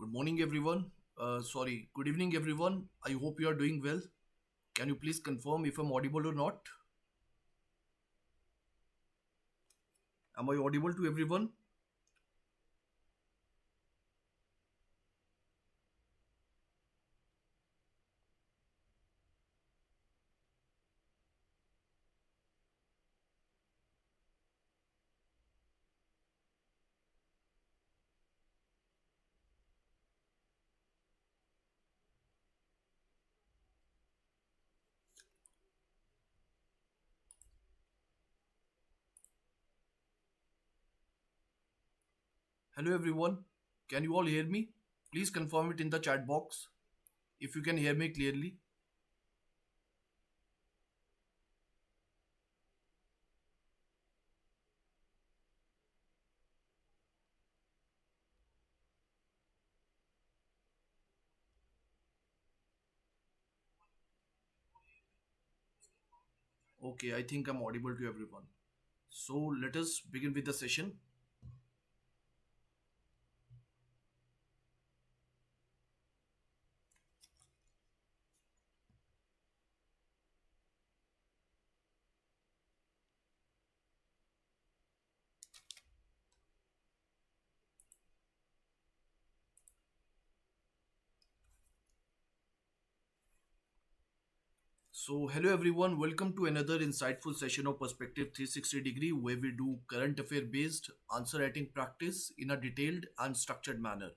Good morning, everyone. Good evening, everyone. I hope you are doing well. Can you please confirm if I'm audible or not? Am I audible to everyone? Hello, everyone. Can you all hear me? Please confirm it in the chat box if you can hear me clearly. Okay, I think I'm audible to everyone. So let us begin with the session. So, hello everyone, welcome to another insightful session of Perspective 360 Degree where we do current affair based answer writing practice in a detailed and structured manner.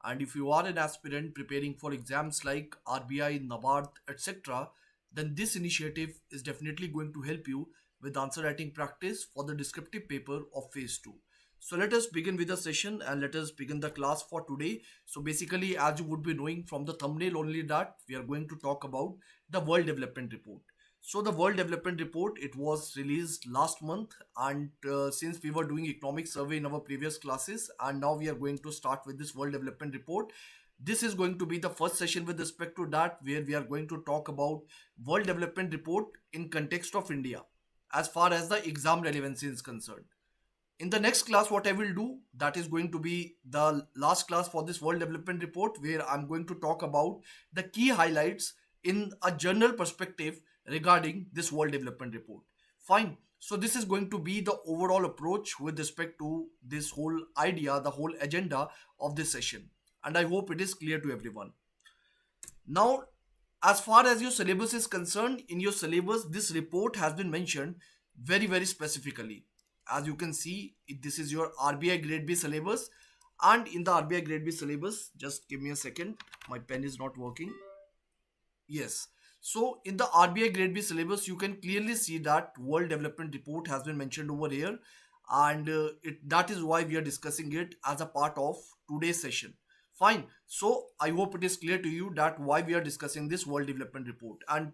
And if you are an aspirant preparing for exams like RBI, NABARD, etc., then this initiative is definitely going to help you with answer writing practice for the descriptive paper of phase 2. So let us begin with the session and let us begin the class for today. So basically, as you would be knowing from the thumbnail only, that we are going to talk about the World Development Report. So the World Development Report, it was released last month, and since we were doing economic survey in our previous classes, and now we are going to start with this World Development Report. This is going to be the first session with respect to that, where we are going to talk about World Development Report in context of India as far as the exam relevancy is concerned. In the next class, what I will do, that is going to be the last class for this World Development Report, where I'm going to talk about the key highlights in a general perspective regarding this World Development Report. Fine. So this is going to be the overall approach with respect to this whole idea, the whole agenda of this session, and I hope it is clear to everyone. Now, as far as your syllabus is concerned, in your syllabus this report has been mentioned very specifically. As you can see, this is your RBI Grade B syllabus, and in the RBI Grade B syllabus, just give me a second, my pen is not working. Yes. So in the RBI Grade B syllabus, you can clearly see that World Development Report has been mentioned over here, and that is why we are discussing it as a part of today's session. Fine. So I hope it is clear to you that why we are discussing this World Development Report. And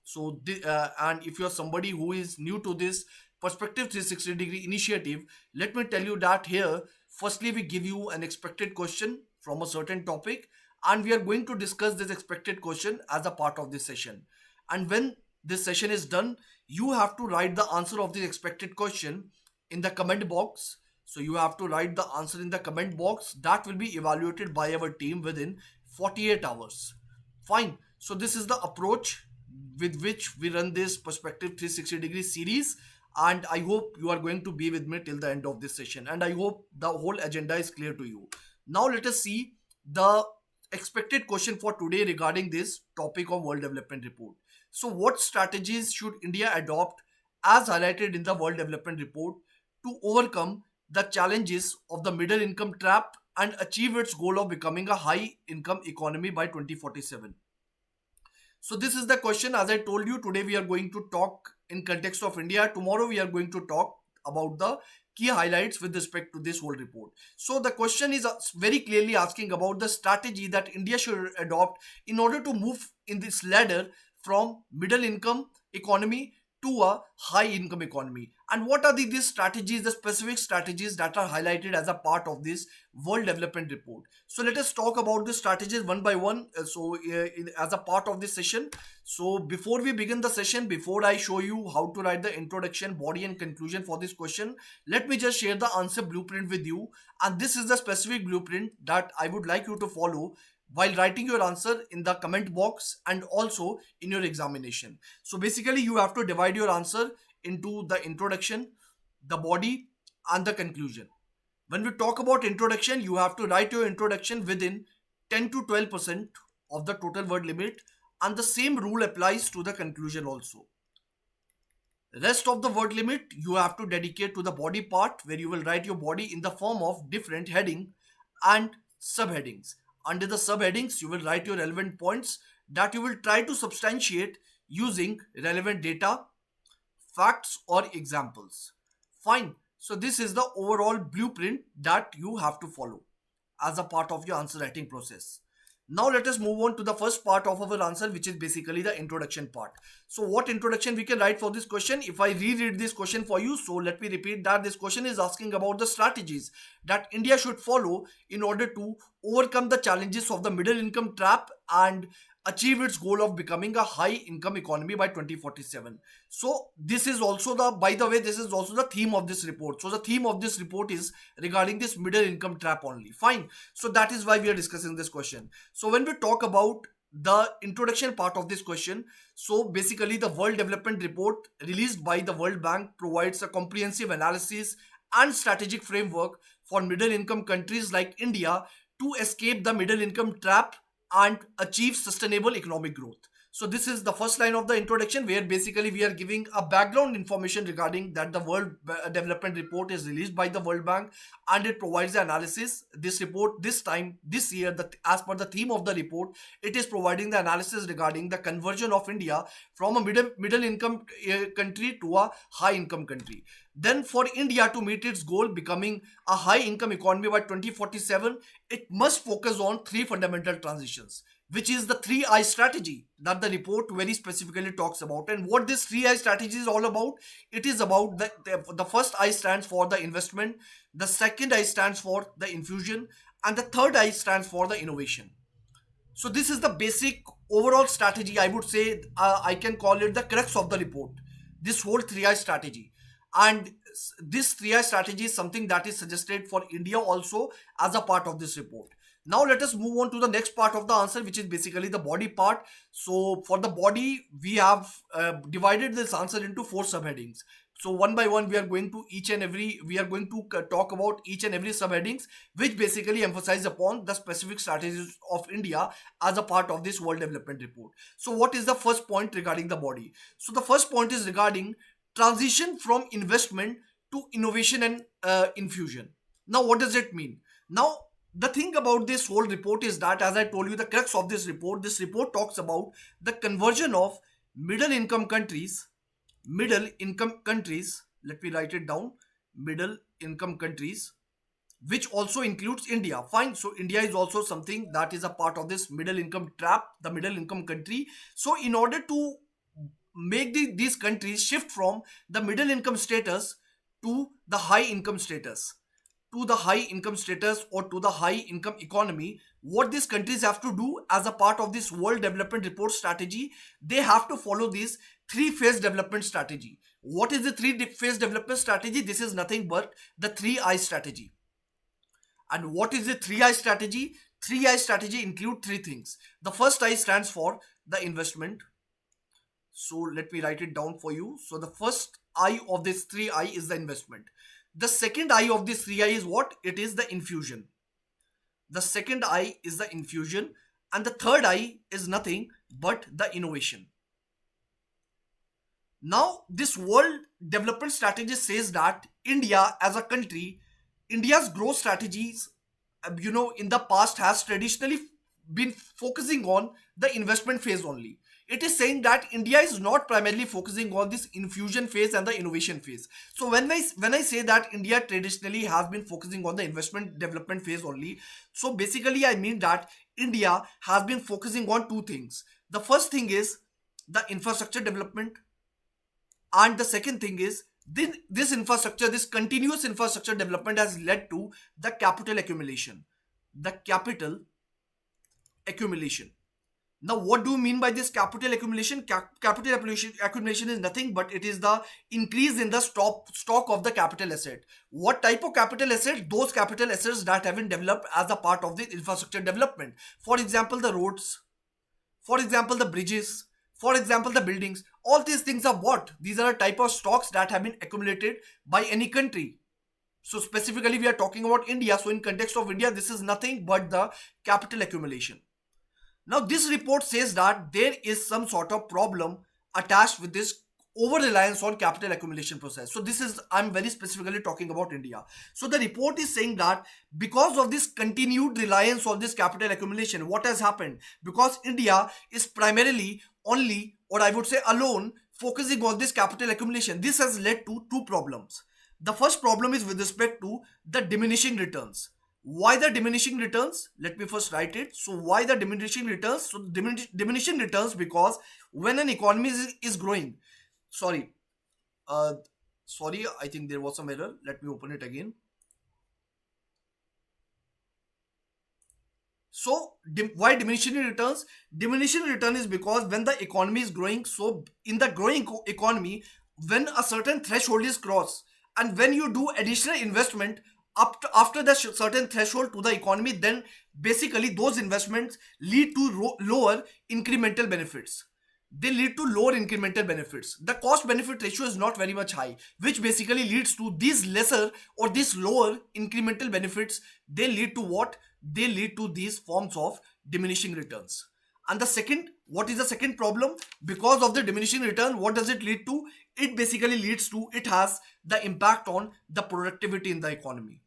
if you are somebody who is new to this Perspective 360 degree initiative, let me tell you that here, firstly, we give you an expected question from a certain topic, and we are going to discuss this expected question as a part of this session. And when this session is done, you have to write the answer of this expected question in the comment box. So you have to write the answer in the comment box, that will be evaluated by our team within 48 hours. Fine. So this is the approach with which we run this Perspective 360 degree series, and I hope you are going to be with me till the end of this session, and I hope the whole agenda is clear to you. Now let us see the expected question for today regarding this topic of World Development Report. So what strategies should India adopt as highlighted in the World Development Report to overcome the challenges of the middle income trap and achieve its goal of becoming a high income economy by 2047? So this is the question. As I told you, today we are going to talk in context of India. Tomorrow we are going to talk about the key highlights with respect to this whole report. So the question is very clearly asking about the strategy that India should adopt in order to move in this ladder from middle income economy to a high income economy. And what are these strategies, the specific strategies that are highlighted as a part of this World Development Report? So let us talk about the strategies one by one. As a part of this session. So before we begin the session, before I show you how to write the introduction, body and conclusion for this question, let me just share the answer blueprint with you. And this is the specific blueprint that I would like you to follow while writing your answer in the comment box and also in your examination. So basically you have to divide your answer into the introduction, the body and the conclusion. When we talk about introduction, you have to write your introduction within 10 to 12% of the total word limit, and the same rule applies to the conclusion also. Rest of the word limit you have to dedicate to the body part, where you will write your body in the form of different heading and subheadings. Under the subheadings you will write your relevant points that you will try to substantiate using relevant data, facts or examples. Fine. So this is the overall blueprint that you have to follow as a part of your answer writing process. Now let us move on to the first part of our answer, which is basically the introduction part. So what introduction we can write for this question? If I reread this question for you, so let me repeat that this question is asking about the strategies that India should follow in order to overcome the challenges of the middle income trap and achieve its goal of becoming a high income economy by 2047. So this is also the, by the way, this is also the theme of this report. So the theme of this report is regarding this middle income trap only. Fine. So that is why we are discussing this question. So when we talk about the introduction part of this question, so basically the World Development Report released by the World Bank provides a comprehensive analysis and strategic framework for middle income countries like India to escape the middle income trap and achieve sustainable economic growth. So this is the first line of the introduction, where basically we are giving a background information regarding that the World Development Report is released by the World Bank and it provides the analysis. This report this time, this year, as per the theme of the report, it is providing the analysis regarding the conversion of India from a middle income country to a high income country. Then for India to meet its goal becoming a high income economy by 2047, it must focus on three fundamental transitions, which is the 3I strategy that the report very specifically talks about. And what this 3I strategy is all about, it is about the first I stands for the investment, the second I stands for the infusion, and the third I stands for the innovation. So this is the basic overall strategy. I would say I can call it the crux of the report, this whole 3I strategy. And this 3I strategy is something that is suggested for India also as a part of this report. Now let us move on to the next part of the answer, which is basically the body part. So for the body, we have divided this answer into 4 subheadings. So one by one, we are going to talk about each and every subheadings, which basically emphasize upon the specific strategies of India as a part of this World Development Report. So what is the first point regarding the body? So the first point is regarding transition from investment to innovation and infusion. Now what does it mean? Now the thing about this whole report is that, as I told you, the crux of this report talks about the conversion of middle income countries, let me write it down, middle income countries, which also includes India. Fine. So India is also something that is a part of this middle income trap, the middle income country. So in order to make these countries shift from the middle income status to the high income status, or to the high income economy, what these countries have to do as a part of this World Development Report strategy, they have to follow this 3-phase development strategy. What is the 3-phase development strategy? This is nothing but the 3I strategy. And what is the 3I strategy? 3I strategy include 3 things. The first I stands for the investment. So let me write it down for you. So the first I of this 3I is the investment. The second I of this 3I is what? It is the infusion. The second I is the infusion. And the third I is nothing but the innovation. Now, this World Development Strategy says that India as a country, India's growth strategies, in the past has traditionally been focusing on the investment phase only. It is saying that India is not primarily focusing on this infusion phase and the innovation phase. So when I say that India traditionally has been focusing on the investment development phase only, so basically I mean that India has been focusing on 2 things. The first thing is the infrastructure development, And the second thing is this infrastructure, this continuous infrastructure development has led to the capital accumulation. The capital accumulation. Now, what do you mean by this capital accumulation? Capital accumulation is nothing but it is the increase in the stock of the capital asset. What type of capital asset? Those capital assets that have been developed as a part of the infrastructure development. For example, the roads. For example, the bridges. For example, the buildings. All these things are what? These are a type of stocks that have been accumulated by any country. So specifically, we are talking about India. So in context of India, this is nothing but the capital accumulation. Now, this report says that there is some sort of problem attached with this over reliance on capital accumulation process. So this is, I'm very specifically talking about India. So the report is saying that because of this continued reliance on this capital accumulation, what has happened? Because India is primarily only, or I would say alone, focusing on this capital accumulation. This has led to two problems. The first problem is with respect to the diminishing returns. Why the diminishing returns? Let me first write it. So why the diminishing returns? So diminishing returns because when an economy is growing, sorry, I think there was some error. Let me open it again. So why diminishing returns? Diminishing return is because when the economy is growing, so in the growing economy, when a certain threshold is crossed and when you do additional investment, after the certain threshold to the economy, then basically those investments lead to lower incremental benefits. They lead to lower incremental benefits. The cost benefit ratio is not very much high, which basically leads to these lesser or these lower incremental benefits. They lead to what? They lead to these forms of diminishing returns. And the second, what is the second problem? Because of the diminishing return, what does it lead to? It basically leads to, it has the impact on the productivity in the economy.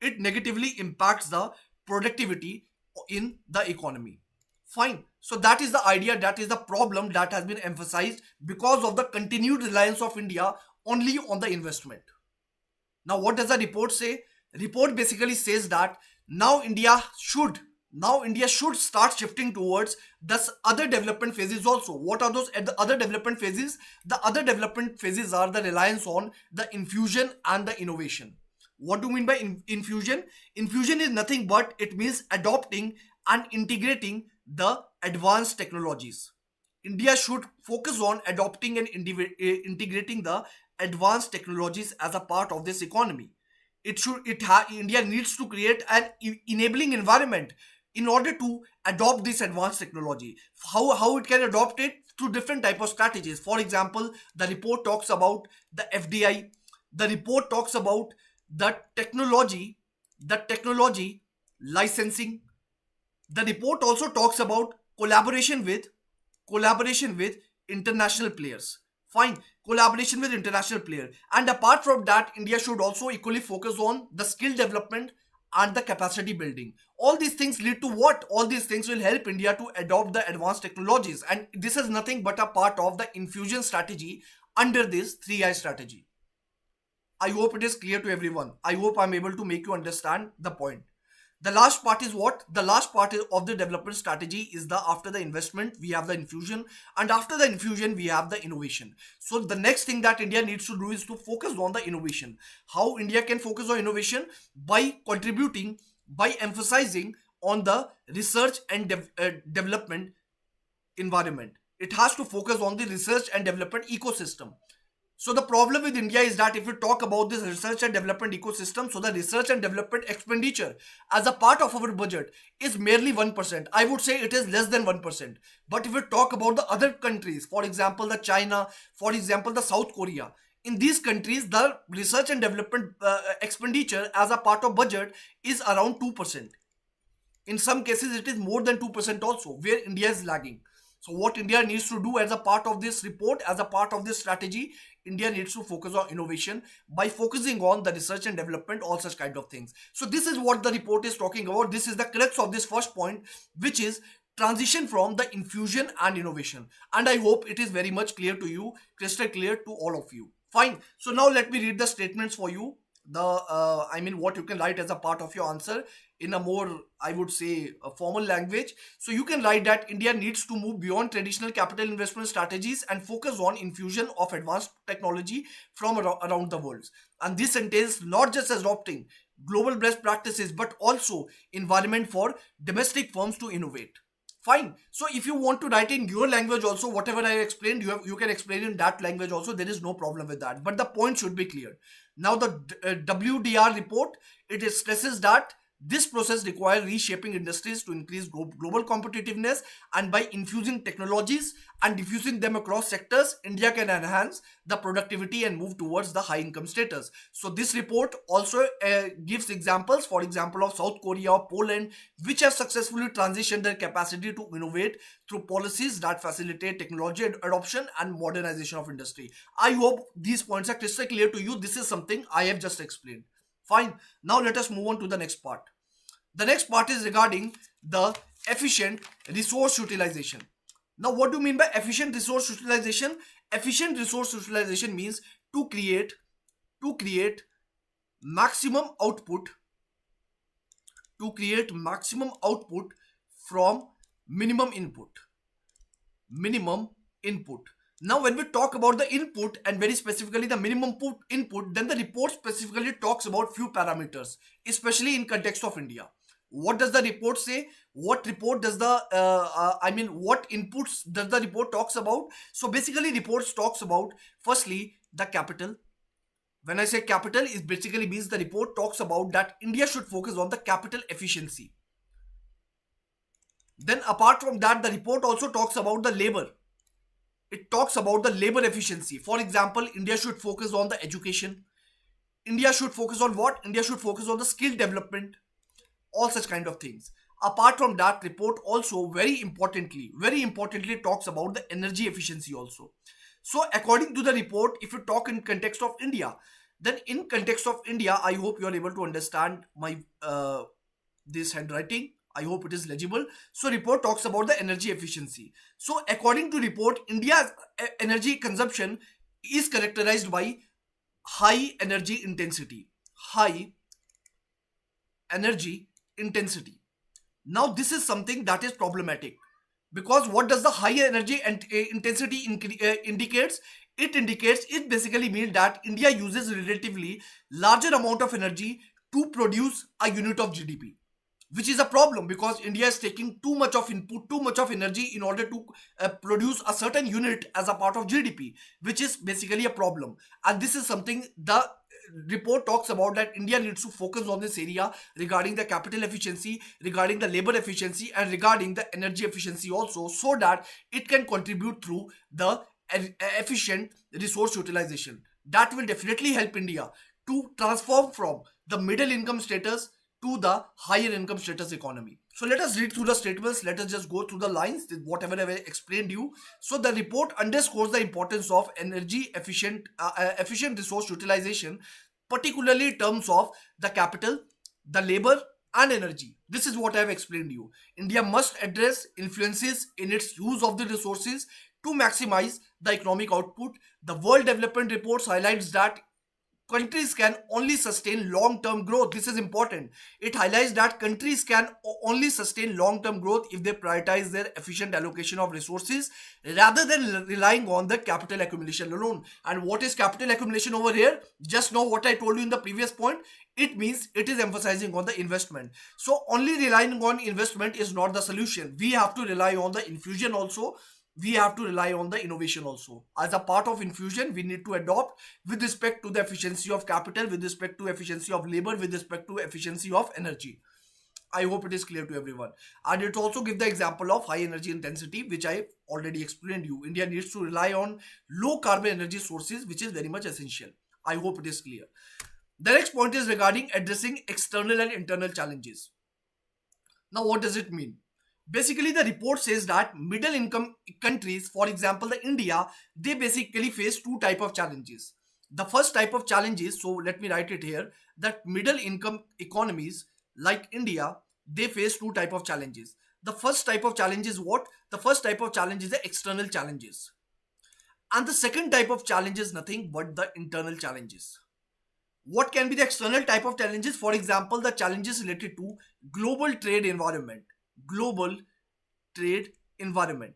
It negatively impacts the productivity in the economy. Fine. So that is the idea, that is the problem that has been emphasized because of the continued reliance of India only on the investment. Now, what does the report say? Report basically says that now India should start shifting towards the other development phases also. What are those other development phases? The other development phases are the reliance on the infusion and the innovation. What do you mean by infusion? Infusion is nothing but it means adopting and integrating the advanced technologies. India should focus on adopting and integrating the advanced technologies as a part of this economy. India needs to create an enabling environment in order to adopt this advanced technology. How it can adopt it? Through different type of strategies. For example, the report talks about the FDI. The report talks about the technology licensing. The report also talks about collaboration with international players. Fine, collaboration with international players. And apart from that, India should also equally focus on the skill development and the capacity building. All these things lead to what? All these things will help India to adopt the advanced technologies. And this is nothing but a part of the infusion strategy under this 3I strategy. I hope it is clear to everyone. I hope I'm able to make you understand the point. The last part is what? The last part of the development strategy is the after the investment, we have the infusion, and after the infusion, we have the innovation. So the next thing that India needs to do is to focus on the innovation. How India can focus on innovation? By contributing, by emphasizing on the research and development environment. It has to focus on the research and development ecosystem. So the problem with India is that if we talk about this research and development ecosystem, so the research and development expenditure as a part of our budget is merely 1%. I would say it is less than 1%. But if we talk about the other countries, for example, the China, for example, the South Korea, in these countries, the research and development expenditure as a part of budget is around 2%. In some cases, it is more than 2% also, where India is lagging. So what India needs to do as a part of this report, as a part of this strategy, India needs to focus on innovation by focusing on the research and development, all such kind of things. So this is what the report is talking about. This is the crux of this first point, which is transition from the infusion and innovation. And I hope it is very much clear to you, crystal clear to all of you. Fine. So now let me read the statements for you. What you can write as a part of your answer in a more, I would say, a formal language. So you can write that India needs to move beyond traditional capital investment strategies and focus on infusion of advanced technology from around the world. And this entails not just adopting global best practices but also environment for domestic firms to innovate. Fine. So if you want to write in your language also, whatever I explained, you can explain in that language also. There is no problem with that. But the point should be clear. Now the WDR report, it stresses that this process requires reshaping industries to increase global competitiveness, and by infusing technologies and diffusing them across sectors, India can enhance the productivity and move towards the high income status. So this report also gives examples, for example, of South Korea or Poland, which have successfully transitioned their capacity to innovate through policies that facilitate technology adoption and modernization of industry. I hope these points are crystal clear to you. This is something I have just explained. Fine. Now let us move on to the next part. The next part is regarding the efficient resource utilization. Now, what do you mean by efficient resource utilization? Efficient resource utilization means to create maximum output from minimum input. Minimum input. Now, when we talk about the input and very specifically the minimum input, then the report specifically talks about few parameters, especially in context of India. What does the report say? What report does the what inputs does the report talks about? So basically, reports talks about firstly the capital. When I say capital, it basically means the report talks about that India should focus on the capital efficiency. Then apart from that, the report also talks about the labor. It talks about the labor efficiency. For example, India should focus on the education. India should focus on what? India should focus on the skill development, all such kind of things. Apart from that, report also very importantly talks about the energy efficiency also. So according to the report, if you talk in context of India, then in context of India, I hope you are able to understand my this handwriting. I hope it is legible. So report talks about the energy efficiency. So according to report, India's energy consumption is characterized by high energy intensity. High energy intensity. Now this is something that is problematic, because what does the high energy and intensity indicates? It basically means that India uses relatively larger amount of energy to produce a unit of GDP, which is a problem because India is taking too much of input, too much of energy in order to produce a certain unit as a part of GDP, which is basically a problem. And this is something the report talks about, that India needs to focus on this area regarding the capital efficiency, regarding the labor efficiency, and regarding the energy efficiency also, so that it can contribute through the efficient resource utilization. That will definitely help India to transform from the middle income status to the higher income status economy. So let us read through the statements. Let us just go through the lines, whatever I explained you. So the report underscores the importance of energy efficient resource utilization, particularly in terms of the capital, the labor, and energy. This is what I have explained to you. India must address influences in its use of the resources to maximize the economic output. The World Development Reports highlights that countries can only sustain long-term growth. This is important. It highlights that countries can only sustain long-term growth if they prioritize their efficient allocation of resources rather than relying on the capital accumulation alone. And what is capital accumulation over here? Just know what I told you in the previous point. It means it is emphasizing on the investment. So only relying on investment is not the solution. We have to rely on the infusion also. We have to rely on the innovation also. As a part of infusion, we need to adopt with respect to the efficiency of capital, with respect to efficiency of labor, with respect to efficiency of energy. I hope it is clear to everyone. And it also gives the example of high energy intensity, which I already explained you. India needs to rely on low carbon energy sources, which is very much essential. I hope it is clear. The next point is regarding addressing external and internal challenges. Now, what does it mean? Basically, the report says that middle income countries, for example the India, they basically face two type of challenges. The first type of challenges, so let me write it here, that middle income economies like India, they face two type of challenges. The first type of challenge is what? The first type of challenge is the external challenges, and the second type of challenge is nothing but the internal challenges. What can be the external type of challenges? For example, the challenges related to global trade environment. Global trade environment.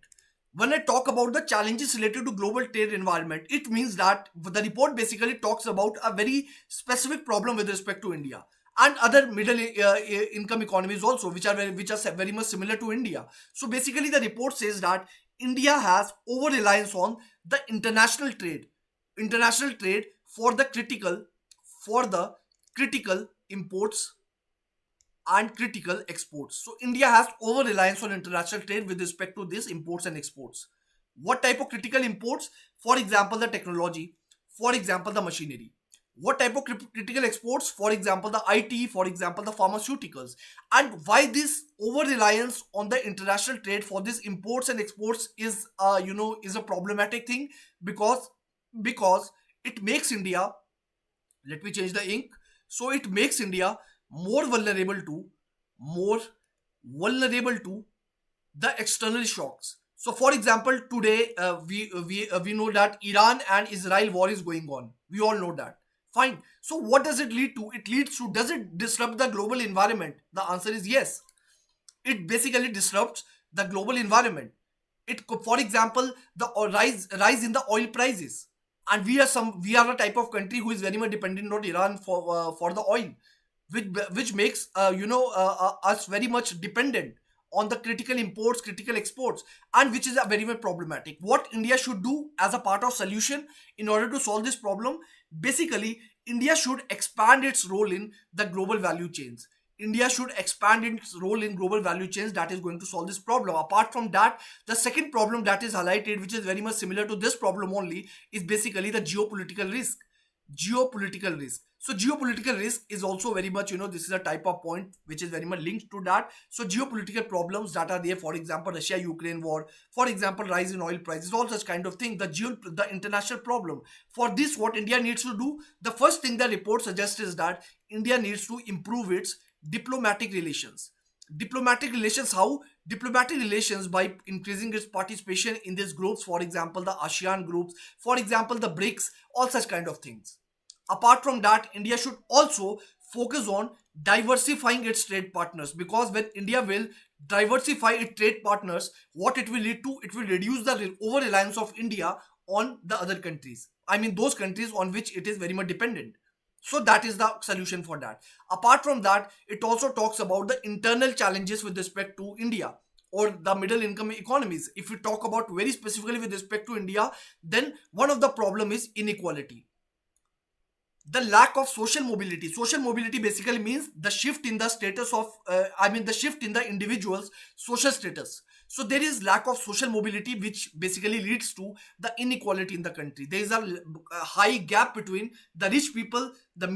When I talk about the challenges related to global trade environment, it means that the report basically talks about a very specific problem with respect to India and other middle income economies also, which are very much similar to India. So basically, the report says that India has over reliance on the international trade for the critical imports and critical exports. So India has over reliance on international trade with respect to this imports and exports. What type of critical imports? For example, the technology. For example, the machinery. What type of critical exports? For example, the IT. For example, the pharmaceuticals. And why this over reliance on the international trade for these imports and exports is is a problematic thing, because because it makes India, let me change the ink, so it makes India more vulnerable to more vulnerable to the external shocks. So for example, today we know that Iran and Israel war is going on. We all know that. Fine. So what does it lead to? It leads to, does it disrupt the global environment? The answer is yes. It basically disrupts the global environment. For example, the rise in the oil prices, and we are a type of country who is very much dependent on Iran for the oil, which makes us very much dependent on the critical imports, critical exports, and which is a very much problematic. What India should do as a part of solution in order to solve this problem? Basically, India should expand its role in the global value chains. India should expand its role in global value chains. That is going to solve this problem. Apart from that, the second problem that is highlighted, which is very much similar to this problem only, is basically the geopolitical risk. Geopolitical risk. So geopolitical risk is also very much, this is a type of point which is very much linked to that. So geopolitical problems that are there, for example, Russia Ukraine war, for example, rise in oil prices, all such kind of thing, the international problem. For this, what India needs to do, the first thing the report suggests is that India needs to improve its diplomatic relations. Diplomatic relations, how? Diplomatic relations by increasing its participation in these groups, for example, the ASEAN groups, for example, the BRICS, all such kind of things. Apart from that, India should also focus on diversifying its trade partners, because when India will diversify its trade partners, what it will lead to, it will reduce the over reliance of India on the other countries. I mean, those countries on which it is very much dependent. So that is the solution for that. Apart from that, it also talks about the internal challenges with respect to India or the middle income economies. If we talk about very specifically with respect to India, then one of the problem is inequality, the lack of social mobility. Social mobility basically means the shift in the status of the shift in the individual's social status. So there is lack of social mobility, which basically leads to the inequality in the country. There is a high gap between the rich people, the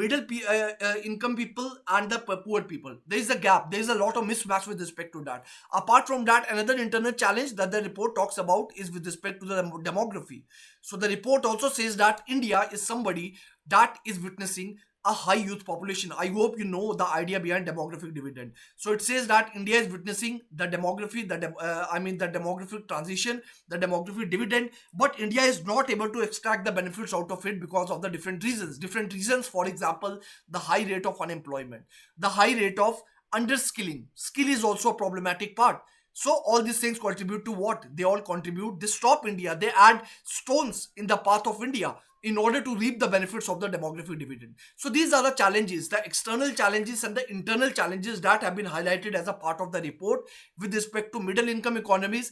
income people, and the poor people. There is a gap, there is a lot of mismatch with respect to that. Apart from that, another internal challenge that the report talks about is with respect to the demography. So the report also says that India is somebody that is witnessing a high youth population. I hope you know the idea behind demographic dividend. So it says that India is witnessing the demography, the demographic transition, the demographic dividend, but India is not able to extract the benefits out of it because of the different reasons. Different reasons, for example, the high rate of unemployment, the high rate of underskilling. Skill is also a problematic part. So all these things contribute to what? They all contribute. They stop India. They add stones in the path of India in order to reap the benefits of the demographic dividend. So these are the challenges, the external challenges and the internal challenges that have been highlighted as a part of the report with respect to middle income economies.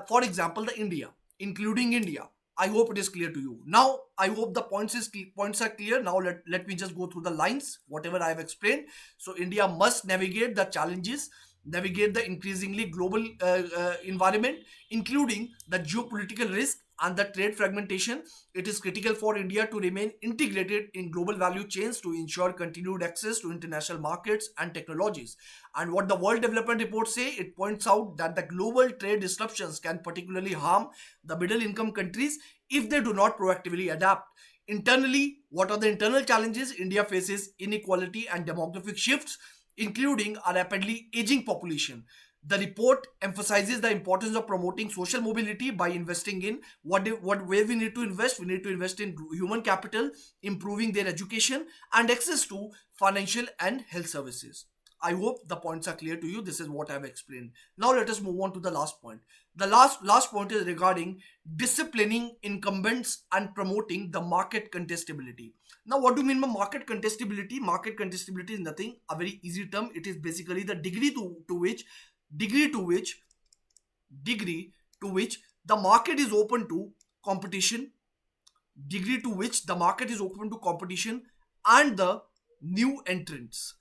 For example, the India, including India. I hope it is clear to you. Now, I hope the points are clear. Now, let me just go through the lines, whatever I have explained. So, India must navigate the challenges, navigate the increasingly global environment, including the geopolitical risk and the trade fragmentation. It is critical for India to remain integrated in global value chains to ensure continued access to international markets and technologies. And what the World Development Report say, it points out that the global trade disruptions can particularly harm the middle income countries if they do not proactively adapt. Internally, what are the internal challenges? India faces inequality and demographic shifts, including a rapidly aging population. The report emphasizes the importance of promoting social mobility by investing in where we need to invest. We need to invest in human capital, improving their education and access to financial and health services. I hope the points are clear to you. This is what I've explained. Now let us move on to the last point. The last point is regarding disciplining incumbents and promoting the market contestability. Now, what do you mean by market contestability? Market contestability is nothing, a very easy term. It is basically the degree to which degree to which the market is open to competition, degree to which the market is open to competition and the new entrants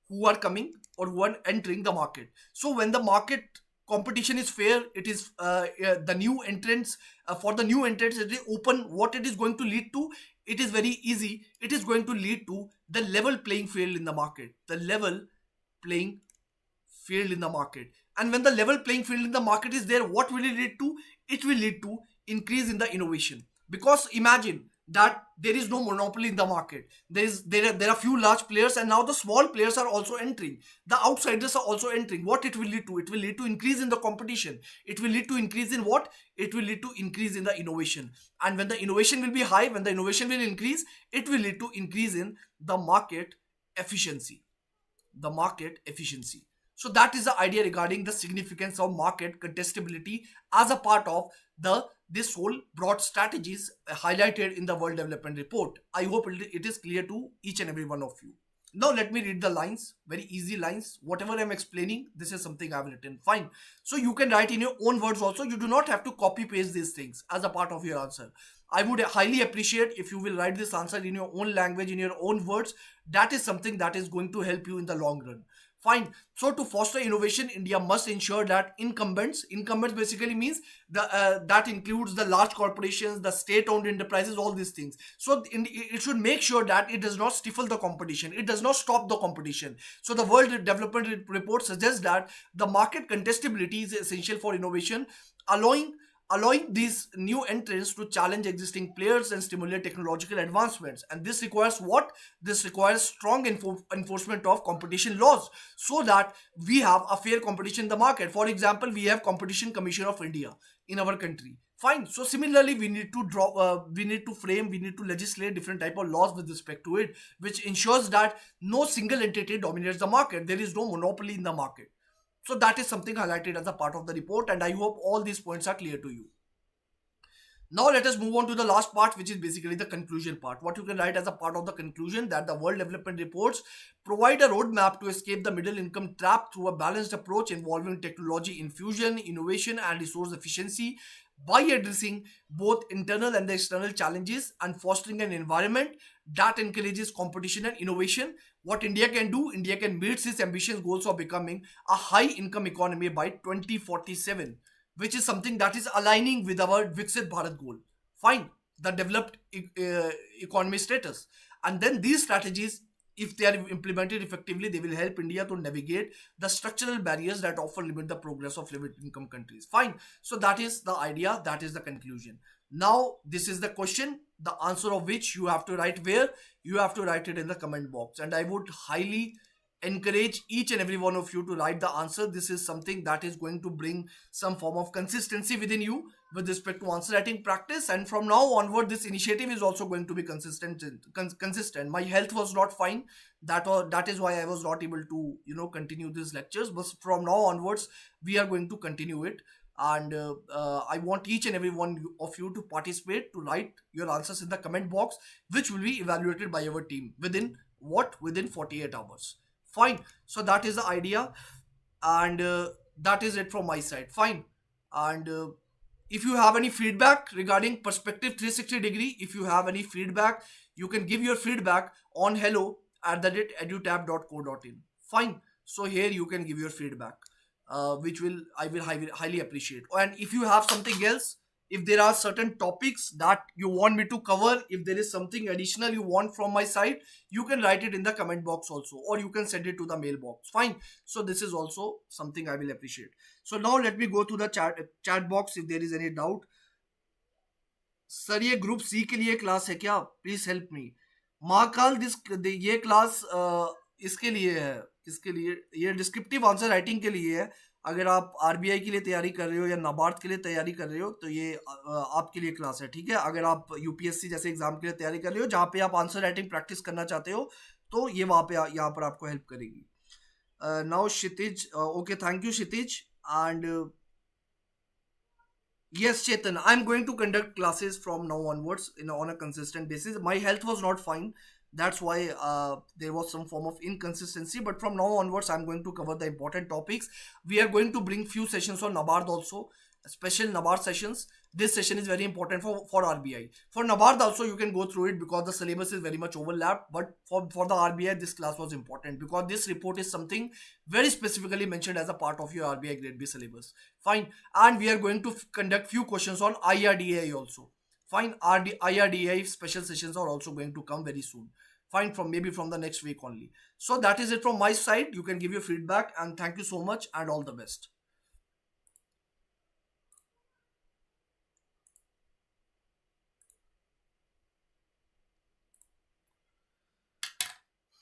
who are coming or who are entering the market. So when the market competition is fair, it is the new entrants, for the new entrants it is open. What it is going to lead to, it is very easy. It is going to lead to the level playing field in the market, the level playing field in the market. And when the level playing field in the market is there, what will it lead to? It will lead to increase in the innovation. Because imagine that there is no monopoly in the market. There are few large players, and now the small players are also entering. The outsiders are also entering. What it will lead to? It will lead to increase in the competition. It will lead to increase in what? It will lead to increase in the innovation. And when the innovation will be high, when the innovation will increase, it will lead to increase in the market efficiency. The market efficiency. So that is the idea regarding the significance of market contestability as a part of the this whole broad strategies highlighted in the World Development Report. I hope it is clear to each and every one of you. Now let me read the lines, very easy lines. Whatever I'm explaining, this is something I've written. Fine. So you can write in your own words also. You do not have to copy paste these things as a part of your answer. I would highly appreciate if you will write this answer in your own language, in your own words. That is something that is going to help you in the long run. Fine. So to foster innovation, India must ensure that incumbents basically means that includes the large corporations, the state-owned enterprises, all these things. So it should make sure that it does not stifle the competition. It does not stop the competition. So the World Development Report suggests that the market contestability is essential for innovation, allowing these new entrants to challenge existing players and stimulate technological advancements. And this requires what? This requires strong enforcement of competition laws, so that we have a fair competition in the market. For example, we have Competition Commission of India in our country. Fine. So similarly, we need to we need to legislate different type of laws with respect to it, which ensures that no single entity dominates the market. There is no monopoly in the market. So that is something highlighted as a part of the report, and I hope all these points are clear to you. Now let us move on to the last part, which is basically the conclusion part. What you can write as a part of the conclusion, that the World Development Reports provide a roadmap to escape the middle income trap through a balanced approach involving technology infusion, innovation, and resource efficiency, by addressing both internal and the external challenges and fostering an environment that encourages competition and innovation. What India can do, India can meet its ambitious goals of becoming a high income economy by 2047, which is something that is aligning with our Viksit Bharat goal. Fine, the developed economy status. And then these strategies, if they are implemented effectively, they will help India to navigate the structural barriers that often limit the progress of limited income countries. Fine. So that is the idea, that is the conclusion. Now, this is the question, the answer of which you have to write where? You have to write it in the comment box. And I would highly encourage each and every one of you to write the answer. This is something that is going to bring some form of consistency within you with respect to answer writing practice. And from now onward, this initiative is also going to be consistent. My health was not fine. That is why I was not able to continue these lectures. But from now onwards, we are going to continue it. And I want each and every one of you to participate, to write your answers in the comment box, which will be evaluated by our team within what? Within 48 hours. Fine. So that is the idea, and that is it from my side. Fine. And if you have any feedback regarding Perspective 360 degree, if you have any feedback, you can give your feedback on hello@edutap.co.in. Fine. So here you can give your feedback, which I will highly appreciate. And if you have something else, if there are certain topics that you want me to cover, if there is something additional you want from my side, you can write it in the comment box also, or you can send it to the mailbox. Fine. So this is also something I will appreciate. So now let me go to the chat box if there is any doubt. Sir ये group C के लिए class है क्या? Please help me. Mahakal, ये class इसके लिए है. किसके लिए? ये डिस्क्रिप्टिव आंसर राइटिंग के लिए है। अगर आप आरबीआई के लिए तैयारी कर रहे हो या नाबार्ड के लिए तैयारी कर रहे हो तो ये आपके लिए क्लास है, ठीक है। अगर आप यूपीएससी जैसे एग्जाम के लिए तैयारी कर रहे हो जहाँ पे आप आंसर राइटिंग प्रैक्टिस करना चाहते हो, तो ये वहाँ पे यहाँ पर आपको हेल्प करेगी। Now Kshitij, okay, thank you Kshitij. And yes, Chetan, I'm going to conduct classes from now onwards on a consistent basis. My health was not fine. That's why there was some form of inconsistency. But from now onwards, I'm going to cover the important topics. We are going to bring few sessions on NABARD also, special NABARD sessions. This session is very important for RBI. For NABARD also, you can go through it because the syllabus is very much overlapped. But for the RBI, this class was important because this report is something very specifically mentioned as a part of your RBI Grade B syllabus. Fine. And we are going to conduct few questions on IRDA also. Fine. IRDA special sessions are also going to come very soon. Fine, from maybe from the next week only. So that is it from my side. You can give your feedback and thank you so much and all the best.